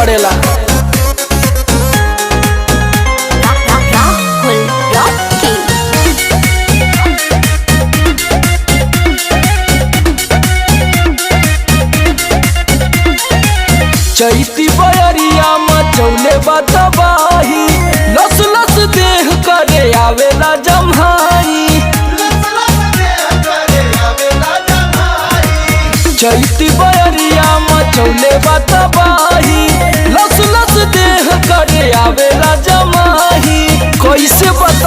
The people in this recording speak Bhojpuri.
पड़ेला। चैती बयरिया मचौले बतबाही, लस लस देह करे आवेला जम्हाई। चैती बयरिया मचौले बतबाही, लस लस देह करे आवेला जम्हाई। कैसे बता